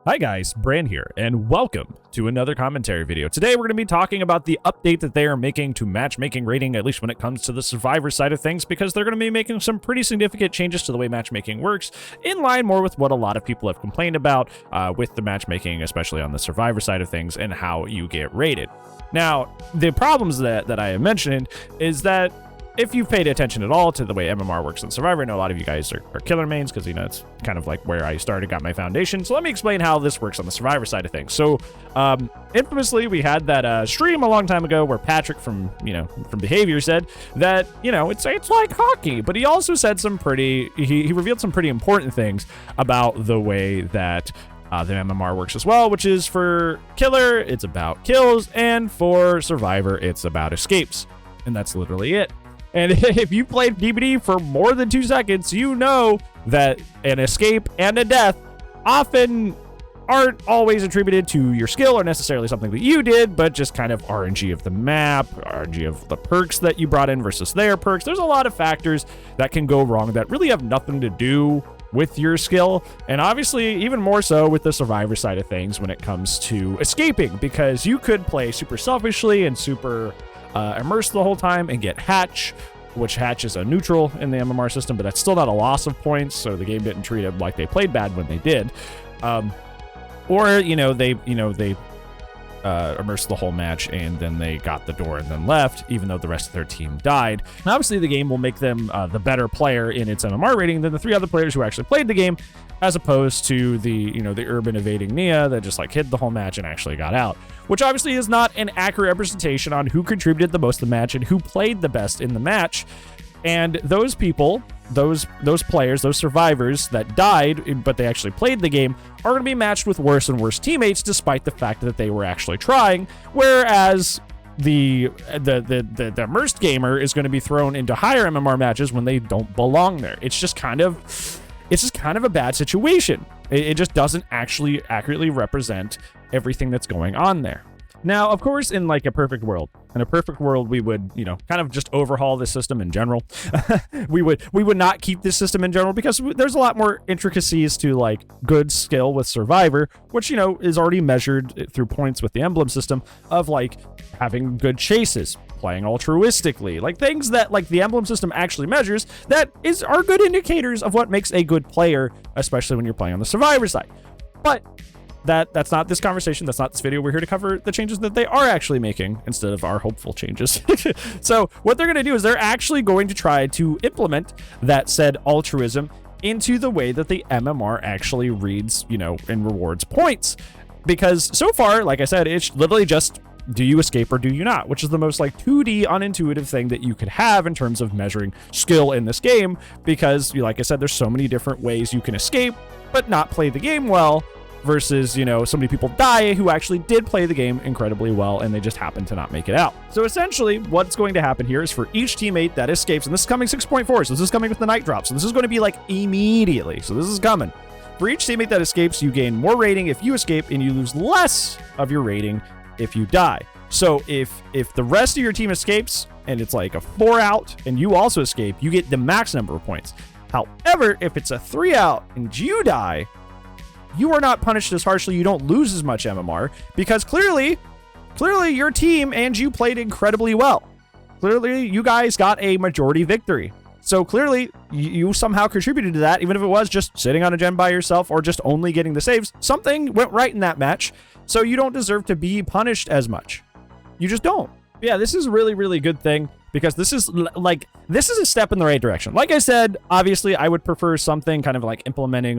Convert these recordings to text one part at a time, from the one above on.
Hi guys, Bran here, and welcome to another commentary video. Today we're going to be talking about the update that they are making to matchmaking rating, at least when it comes to the Survivor side of things, because they're going to be making some pretty significant changes to the way matchmaking works, in line more with what a lot of people have complained about with the matchmaking, especially on the Survivor side of things, and how you get rated. Now, the problems that I have mentioned is that if you've paid attention at all to the way MMR works in Survivor, I know a lot of you guys are killer mains because, you know, it's kind of like where I started, got my foundation. So let me explain how this works on the Survivor side of things. So infamously, we had that stream a long time ago where Patrick from Behavior said that, you know, it's like hockey, but he also said some he revealed some pretty important things about the way that the MMR works as well, which is for Killer, it's about kills, and for Survivor, it's about escapes. And that's literally it. And if you played DBD for more than 2 seconds, you know that an escape and a death often aren't always attributed to your skill or necessarily something that you did, but just kind of RNG of the map, RNG of the perks that you brought in versus their perks. There's a lot of factors that can go wrong that really have nothing to do with your skill, and obviously even more so with the Survivor side of things when it comes to escaping, because you could play super selfishly and super immersed the whole time and get Hatch, which Hatch is a neutral in the MMR system, but that's still not a loss of points, so the game didn't treat them like they played bad when they did. Or, they immersed the whole match and then they got the door and then left, even though the rest of their team died. And obviously the game will make them the better player in its MMR rating than the 3 other players who actually played the game, as opposed to the urban evading Nia that just like hid the whole match and actually got out, which obviously is not an accurate representation on who contributed the most to the match and who played the best in the match. And those people, those players, those survivors that died, but they actually played the game, are going to be matched with worse and worse teammates, despite the fact that they were actually trying. Whereas the immersed gamer is going to be thrown into higher MMR matches when they don't belong there. It's just kind of a bad situation. It just doesn't actually accurately represent everything that's going on there. Now, of course, in a perfect world, we would, kind of just overhaul this system in general. we would not keep this system in general because there's a lot more intricacies to good skill with Survivor, which, is already measured through points with the emblem system of having good chases, playing altruistically, things that the emblem system actually measures that are good indicators of what makes a good player, especially when you're playing on the Survivor side. But that's not this conversation. That's not this video. We're here to cover the changes that they are actually making instead of our hopeful changes. So what they're going to do is they're actually going to try to implement that said altruism into the way that the MMR actually reads, and rewards points. Because so far, like I said, it's literally just, do you escape or do you not? Which is the most 2D unintuitive thing that you could have in terms of measuring skill in this game. Because, like I said, there's so many different ways you can escape, but not play the game well. Versus, so many people die who actually did play the game incredibly well and they just happen to not make it out. So essentially, what's going to happen here is for each teammate that escapes, and this is coming 6.4, so this is coming with the night drop, so this is going to be immediately, so this is coming. For each teammate that escapes, you gain more rating if you escape, and you lose less of your rating if you die. So if the rest of your team escapes, and it's a 4 out, and you also escape, you get the max number of points. However, if it's a 3 out and you die, you are not punished as harshly, you don't lose as much MMR, because clearly your team and you played incredibly well. Clearly, you guys got a majority victory. So clearly, you somehow contributed to that, even if it was just sitting on a gem by yourself or just only getting the saves. Something went right in that match, so you don't deserve to be punished as much. You just don't. Yeah, this is a really, really good thing, because this is a step in the right direction. Like I said, obviously I would prefer something kind of implementing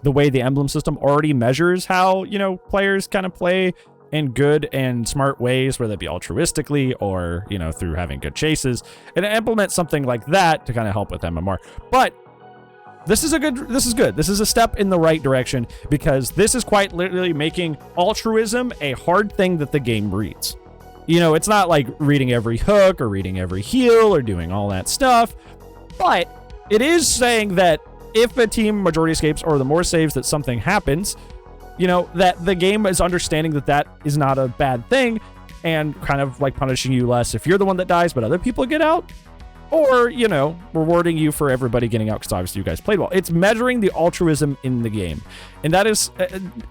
the way the emblem system already measures how, players kind of play in good and smart ways, whether it be altruistically or, through having good chases, and implement something like that to kind of help with MMR. But this is good. This is a step in the right direction, because this is quite literally making altruism a hard thing that the game reads. It's not reading every hook or reading every heal or doing all that stuff, but it is saying that if a team majority escapes or the more saves that something happens, that the game is understanding that is not a bad thing and kind of punishing you less if you're the one that dies, but other people get out. or, you know, rewarding you for everybody getting out because obviously you guys played well. It's measuring the altruism in the game. And that is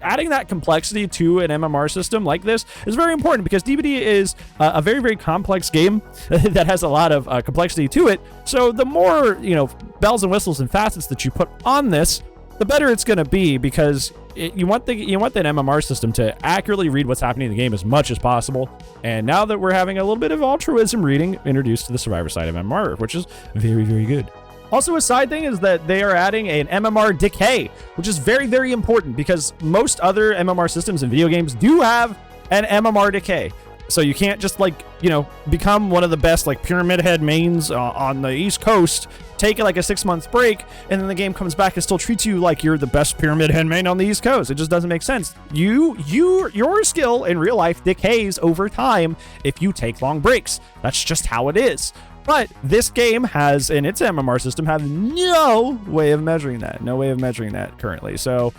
adding that complexity to an MMR system like this is very important because DBD is a very, very complex game that has a lot of complexity to it. So the more, you know, bells and whistles and facets that you put on this, the better it's going to be because you want that MMR system to accurately read what's happening in the game as much as possible. And now that we're having a little bit of altruism reading introduced to the Survivor side of MMR, which is very, very good. Also, a side thing is that they are adding an MMR decay, which is very, very important because most other MMR systems in video games do have an MMR decay. So you can't just, like, you know, become one of the best, like, Pyramid Head mains on the East Coast, take like a 6-month break, and then the game comes back and still treats you like you're the best Pyramid Head main on the East Coast. It just doesn't make sense. Your skill in real life decays over time if you take long breaks. That's just how it is. But this game has, in its MMR system, have no way of measuring that. No way of measuring that currently. So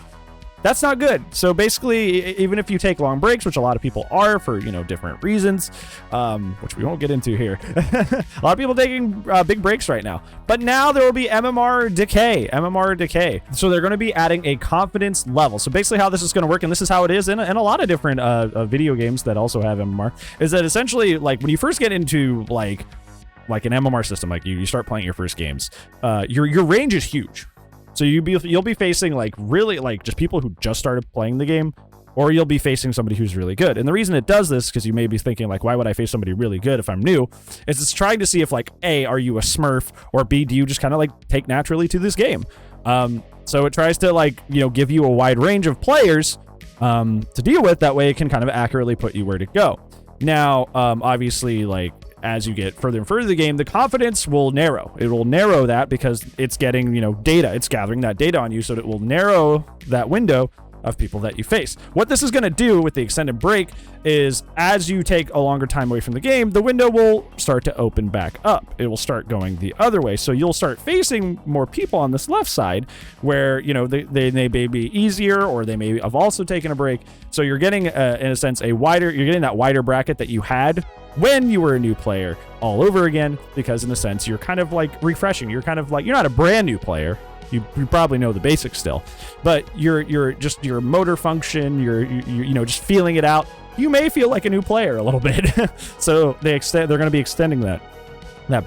that's not good. So basically, even if you take long breaks, which a lot of people are for, you know, different reasons, which we won't get into here. A lot of people taking big breaks right now. But now there will be MMR decay. MMR decay. So they're going to be adding a confidence level. So basically how this is going to work, and this is how it is in a lot of different video games that also have MMR, is that essentially, like, when you first get into, like an MMR system, like you start playing your first games, your range is huge. So you'll be facing like really like just people who just started playing the game, or you'll be facing somebody who's really good. And the reason it does this, because you may be thinking like, why would I face somebody really good if I'm new? Is it's trying to see if like, A, are you a Smurf, or B, do you just kind of like take naturally to this game? So it tries to like, you know, give you a wide range of players to deal with. That way it can kind of accurately put you where to go. Now, obviously, like, as you get further and further in the game, the confidence will narrow. It will narrow that because it's getting, you know, data. It's gathering that data on you, so that it will narrow that window of people that you face. What this is going to do with the extended break is as you take a longer time away from the game, the window will start to open back up. It will start going the other way. So you'll start facing more people on this left side where, you know, they may be easier, or they may have also taken a break. So you're getting, in a sense, you're getting that wider bracket that you had when you were a new player all over again, because in a sense, you're kind of like refreshing. You're kind of like, you're not a brand new player. You probably know the basics still, but you're just your motor function, you're you know, just feeling it out. You may feel like a new player a little bit. So they're going to be extending that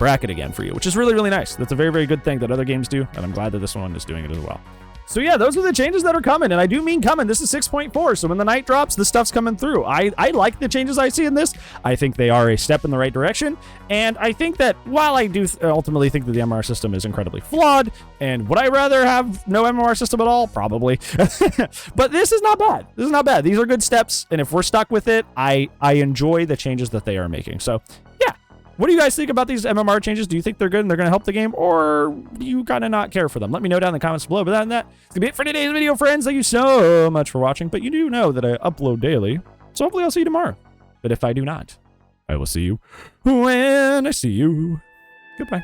bracket again for you, which is really, really nice. That's a very, very good thing that other games do, and I'm glad that this one is doing it as well. So yeah, those are the changes that are coming, and I do mean coming. This is 6.4, so when the night drops, this stuff's coming through. I like the changes I see in this. I think they are a step in the right direction, and I think that while I do ultimately think that the MMR system is incredibly flawed, and would I rather have no MMR system at all? Probably. But this is not bad. This is not bad. These are good steps, and if we're stuck with it, I enjoy the changes that they are making. So yeah. What do you guys think about these MMR changes? Do you think they're good and they're going to help the game, or do you kind of not care for them? Let me know down in the comments below. But other than that, it's going to be it for today's video, friends. Thank you so much for watching. But you do know that I upload daily, so hopefully I'll see you tomorrow. But if I do not, I will see you when I see you. Goodbye.